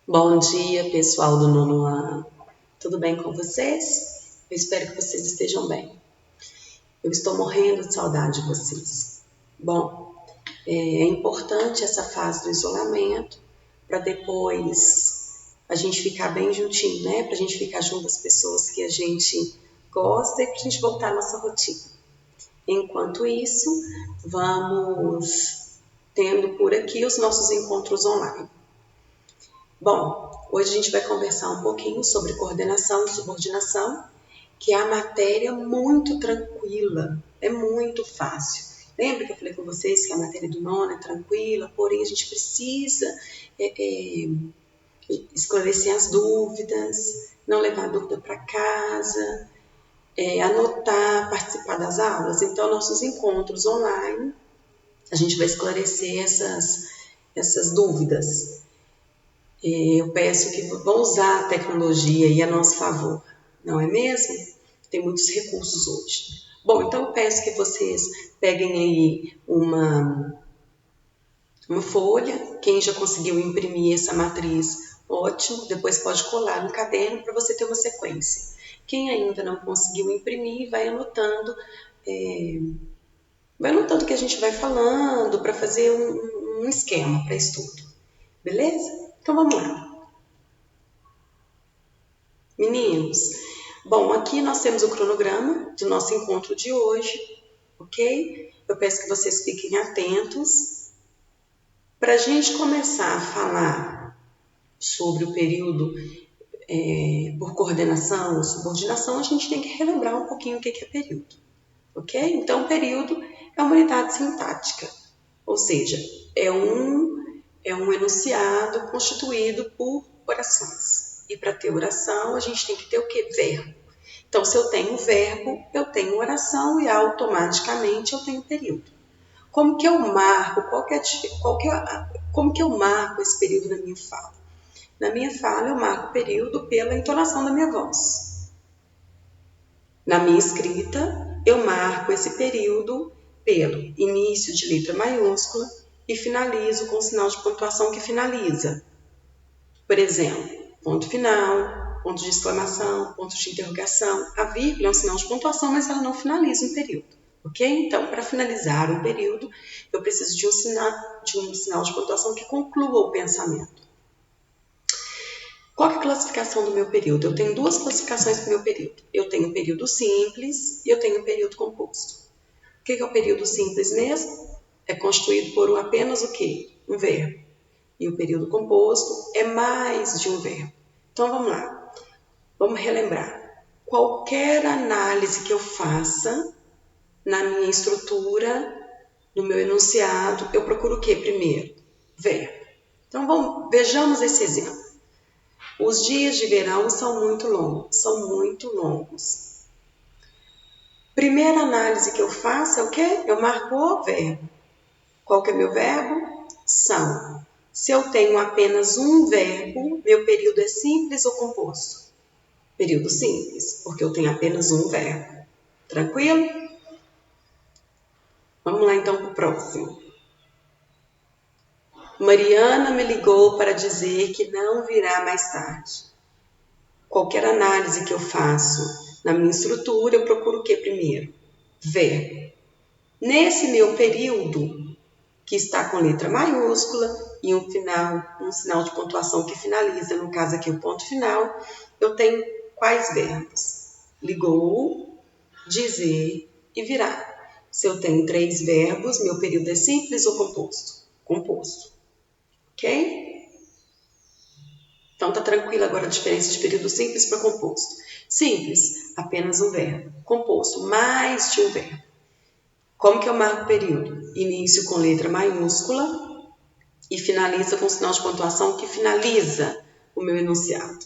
Bom dia, pessoal do nono ano. Tudo bem com vocês? Eu espero que vocês estejam bem. Eu estou morrendo de saudade de vocês. Bom, é importante essa fase do isolamento para depois a gente ficar bem juntinho, né? Para a gente ficar junto das pessoas que a gente gosta e para a gente voltar à nossa rotina. Enquanto isso, vamos tendo por aqui os nossos encontros online. Bom, hoje a gente vai conversar um pouquinho sobre coordenação e subordinação, que é a matéria muito tranquila, é muito fácil. Lembra que eu falei com vocês que a matéria do nono é tranquila, porém a gente precisa esclarecer as dúvidas, não levar dúvida para casa, anotar, participar das aulas. Então, nossos encontros online, a gente vai esclarecer essas dúvidas. Eu peço que vão usar a tecnologia aí a nosso favor, não é mesmo? Tem muitos recursos hoje. Bom, então eu peço que vocês peguem aí uma folha, quem já conseguiu imprimir essa matriz, ótimo, depois pode colar no caderno para você ter uma sequência. Quem ainda não conseguiu imprimir, vai anotando o que a gente vai falando para fazer um esquema para estudo, beleza? Então vamos lá. Meninos, bom, aqui nós temos o cronograma do nosso encontro de hoje, ok? Eu peço que vocês fiquem atentos. Para a gente começar a falar sobre o período por coordenação ou subordinação, a gente tem que relembrar um pouquinho o que é período, ok? Então, período é uma unidade sintática, ou seja, é um enunciado constituído por orações. E para ter oração, a gente tem que ter o quê? Verbo. Então, se eu tenho verbo, eu tenho oração e automaticamente eu tenho período. Como que eu marco? Como que eu marco esse período na minha fala? Na minha fala, eu marco o período pela entonação da minha voz. Na minha escrita, eu marco esse período pelo início de letra maiúscula e finalizo com o sinal de pontuação que finaliza. Por exemplo, ponto final, ponto de exclamação, ponto de interrogação. A vírgula é um sinal de pontuação, mas ela não finaliza um período. Ok? Então, para finalizar um período, eu preciso de um sinal de pontuação que conclua o pensamento. Qual é a classificação do meu período? Eu tenho duas classificações para o meu período. Eu tenho o período simples e eu tenho o período composto. O que é o período simples mesmo? É constituído por apenas o quê? Um verbo. E o período composto é mais de um verbo. Então, vamos lá. Vamos relembrar. Qualquer análise que eu faça na minha estrutura, no meu enunciado, eu procuro o quê primeiro? Verbo. Então, vejamos esse exemplo. Os dias de verão são muito longos. Primeira análise que eu faço é o quê? Eu marco o verbo. Qual que é meu verbo? São. Se eu tenho apenas um verbo, meu período é simples ou composto? Período simples, porque eu tenho apenas um verbo. Tranquilo? Vamos lá então para o próximo. Mariana me ligou para dizer que não virá mais tarde. Qualquer análise que eu faço na minha estrutura, eu procuro o que primeiro? Verbo. Nesse meu período, que está com letra maiúscula e um sinal de pontuação que finaliza, no caso aqui o ponto final, eu tenho quais verbos? Ligou, dizer e virá. Se eu tenho 3 verbos, meu período é simples ou composto? Composto. Ok? Então tá tranquilo agora a diferença de período simples para composto. Simples, apenas um verbo. Composto, mais de um verbo. Como que eu marco o período? Início com letra maiúscula e finaliza com sinal de pontuação que finaliza o meu enunciado.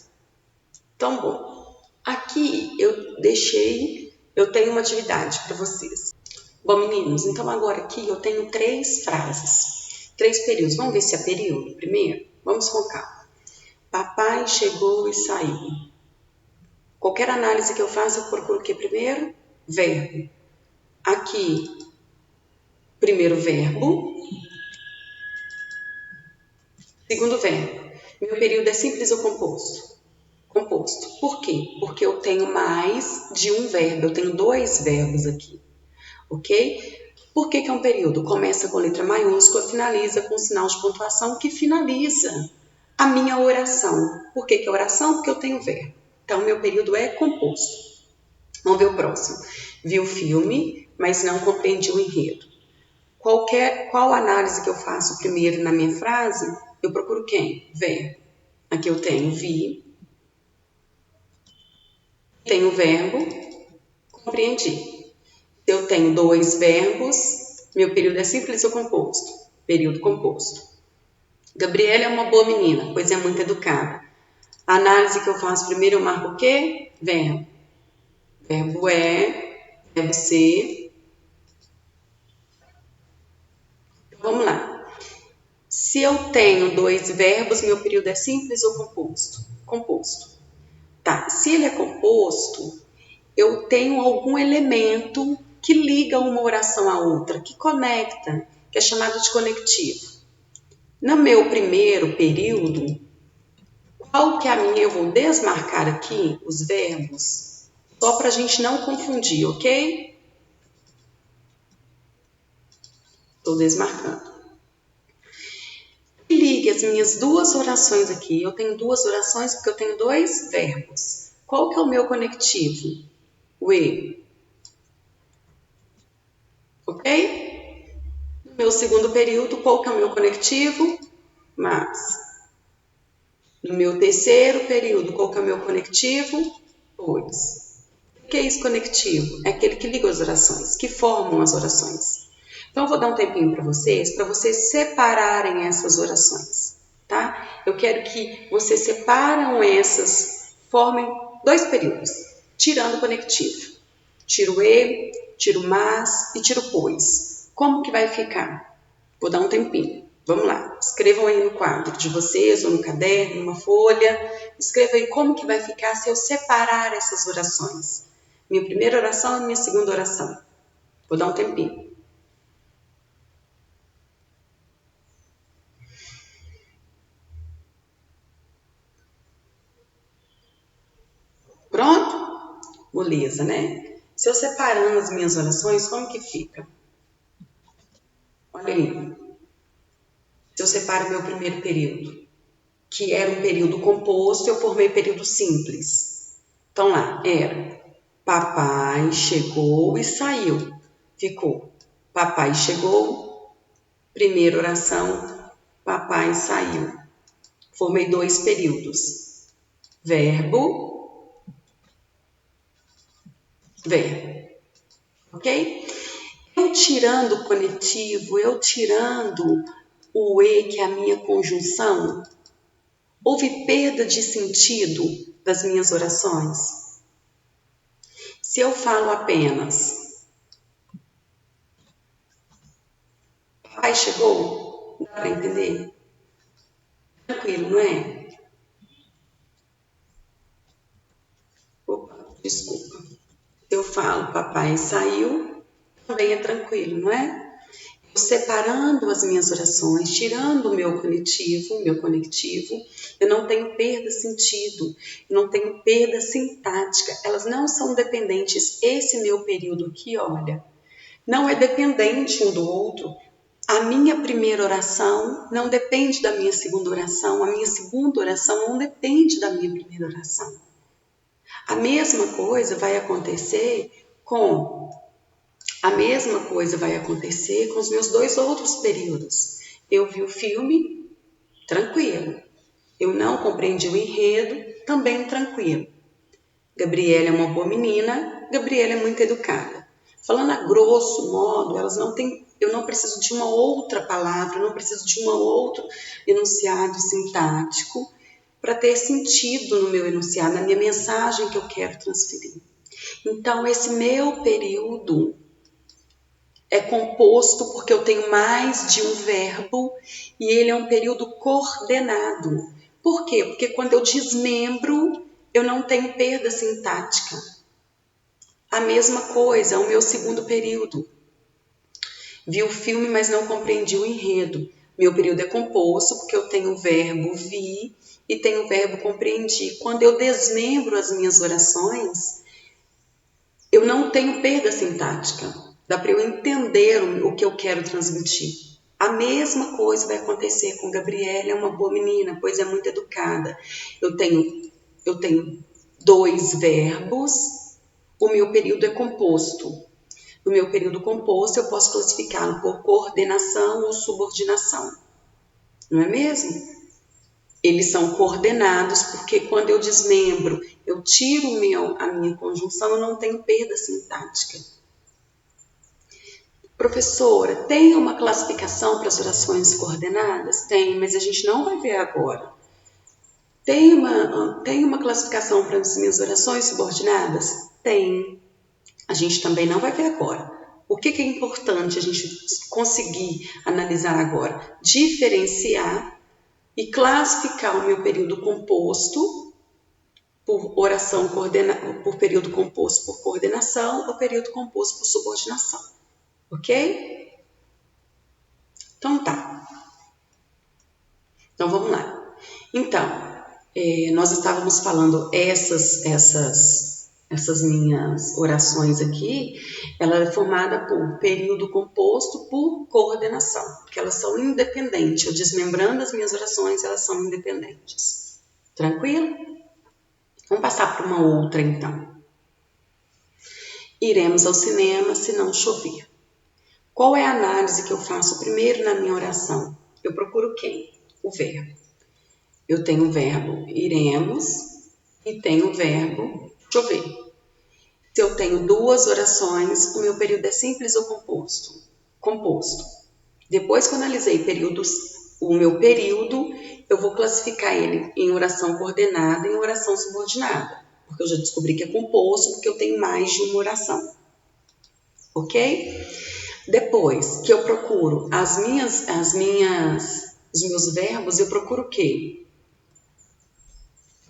Então, bom, aqui eu tenho uma atividade para vocês. Bom, meninos, então agora aqui eu tenho 3 frases, 3 períodos. Vamos ver se é período primeiro? Vamos com calma. Papai chegou e saiu. Qualquer análise que eu faça, eu procuro o que primeiro? Verbo. Aqui, primeiro verbo. Segundo verbo. Meu período é simples ou composto? Composto. Por quê? Porque eu tenho mais de um verbo, eu tenho dois verbos aqui, ok? Por que é um período? Começa com letra maiúscula, finaliza com sinal de pontuação que finaliza a minha oração. Por que é oração? Porque eu tenho verbo. Então, meu período é composto. Vamos ver o próximo. Vi o filme, mas não compreendi o enredo. Qual análise que eu faço primeiro na minha frase? Eu procuro quem? Verbo. Aqui eu tenho vi, tenho o verbo, compreendi. Eu tenho dois verbos, meu período é simples ou composto? Período composto. Gabriela é uma boa menina, pois é muito educada. A análise que eu faço primeiro, eu marco o quê? Verbo. Verbo é, verbo ser. Vamos lá. Se eu tenho dois verbos, meu período é simples ou composto? Composto. Tá, se ele é composto, eu tenho algum elemento que liga uma oração à outra, que conecta, que é chamado de conectivo. No meu primeiro período, qual que é a minha? Eu vou desmarcar aqui os verbos, só para a gente não confundir, ok? Estou desmarcando. Ligue as minhas duas orações aqui. Eu tenho duas orações porque eu tenho dois verbos. Qual que é o meu conectivo? O E. Ok? No meu segundo período, qual que é o meu conectivo? Mas. No meu terceiro período, qual que é o meu conectivo? Pois. O que é isso conectivo? É aquele que liga as orações, que formam as orações. Então, eu vou dar um tempinho para vocês separarem essas orações, tá? Eu quero que vocês separam essas, formem dois períodos, tirando o conectivo. Tiro o e, tiro o mas e tiro o pois. Como que vai ficar? Vou dar um tempinho. Vamos lá, escrevam aí no quadro de vocês, ou no caderno, numa folha. Escreva aí como que vai ficar se eu separar essas orações. Minha primeira oração e minha segunda oração. Vou dar um tempinho. Pronto? Moleza, né? Se eu separando as minhas orações, como que fica? Olha aí. Se eu separo o meu primeiro período, que era um período composto, eu formei período simples. Então lá, era papai chegou e saiu. Ficou papai chegou, primeira oração, papai saiu. Formei dois períodos. Verbo, verbo. Ok? Eu tirando o conectivo, eu tirando o E, que é a minha conjunção, houve perda de sentido das minhas orações? Se eu falo apenas, papai chegou, dá para entender? Tranquilo, não é? Opa, desculpa. Se eu falo, papai saiu, também é tranquilo, não é? Separando as minhas orações, tirando o meu conectivo, eu não tenho perda de sentido, eu não tenho perda sintática, elas não são dependentes. Esse meu período aqui, olha, não é dependente um do outro. A minha primeira oração não depende da minha segunda oração, a minha segunda oração não depende da minha primeira oração. A mesma coisa vai acontecer com os meus dois outros períodos. Eu vi o filme, tranquilo. Eu não compreendi o enredo, também tranquilo. Gabriela é uma boa menina, Gabriela é muito educada. Falando a grosso modo, eu não preciso de uma outra palavra, eu não preciso de um outro enunciado sintático para ter sentido no meu enunciado, na minha mensagem que eu quero transferir. Então, esse meu período é composto porque eu tenho mais de um verbo e ele é um período coordenado. Por quê? Porque quando eu desmembro, eu não tenho perda sintática. A mesma coisa, o meu segundo período. Vi o filme, mas não compreendi o enredo. Meu período é composto porque eu tenho o verbo vi e tenho o verbo compreendi. Quando eu desmembro as minhas orações, eu não tenho perda sintática. Dá para eu entender o que eu quero transmitir. A mesma coisa vai acontecer com Gabriela, é uma boa menina, pois é muito educada. Eu tenho 2 verbos, o meu período é composto. No meu período composto, eu posso classificá-lo por coordenação ou subordinação. Não é mesmo? Eles são coordenados porque quando eu desmembro, eu tiro a minha conjunção, eu não tenho perda sintática. Professora, tem uma classificação para as orações coordenadas? Tem, mas a gente não vai ver agora. Tem uma classificação para as minhas orações subordinadas? Tem. A gente também não vai ver agora. O que é importante a gente conseguir analisar agora? Diferenciar e classificar o meu período composto por período composto por coordenação ou período composto por subordinação. Ok? Então tá. Então vamos lá. Então, nós estávamos falando essas minhas orações aqui, ela é formada por período composto por coordenação, porque elas são independentes. Eu desmembrando as minhas orações, elas são independentes. Tranquilo? Vamos passar para uma outra então. Iremos ao cinema se não chover. Qual é a análise que eu faço primeiro na minha oração? Eu procuro quem? O verbo. Eu tenho o verbo iremos e tenho o verbo chover. Se eu tenho 2 orações, o meu período é simples ou composto? Composto. Depois que eu analisei o meu período, eu vou classificar ele em oração coordenada e em oração subordinada. Porque eu já descobri que é composto, porque eu tenho mais de uma oração. Ok? Depois que eu procuro os meus verbos, eu procuro o quê?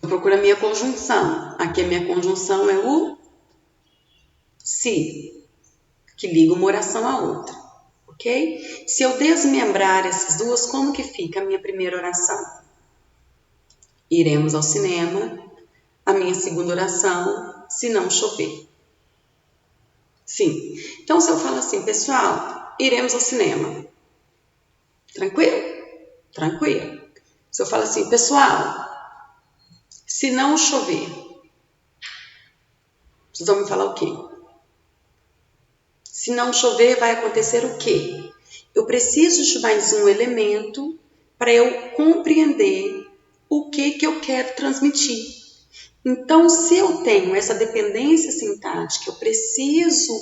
Eu procuro a minha conjunção. Aqui a minha conjunção é o se, que liga uma oração à outra, ok? Se eu desmembrar essas duas, como que fica a minha primeira oração? Iremos ao cinema. A minha segunda oração, se não chover. Sim. Então, se eu falo assim, pessoal, iremos ao cinema. Tranquilo? Tranquilo. Se eu falo assim, pessoal, se não chover, vocês vão me falar o quê? Se não chover, vai acontecer o quê? Eu preciso de mais um elemento para eu compreender o que eu quero transmitir. Então, se eu tenho essa dependência sintática, eu preciso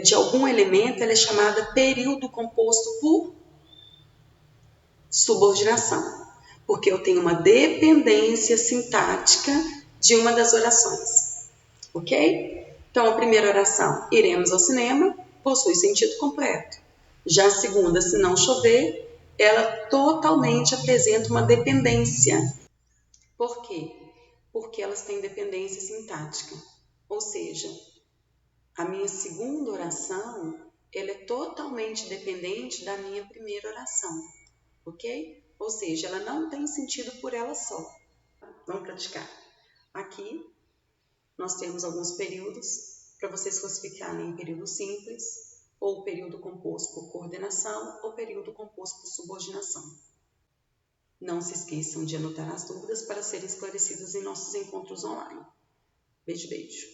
de algum elemento, ela é chamada período composto por subordinação, porque eu tenho uma dependência sintática de uma das orações, ok? Então, a primeira oração, iremos ao cinema, possui sentido completo. Já a segunda, se não chover, ela totalmente apresenta uma dependência. Por quê? Porque elas têm dependência sintática, ou seja, a minha segunda oração, ela é totalmente dependente da minha primeira oração, ok? Ou seja, ela não tem sentido por ela só. Vamos praticar. Aqui, nós temos alguns períodos para vocês classificarem em período simples, ou período composto por coordenação, ou período composto por subordinação. Não se esqueçam de anotar as dúvidas para serem esclarecidas em nossos encontros online. Beijo, beijo.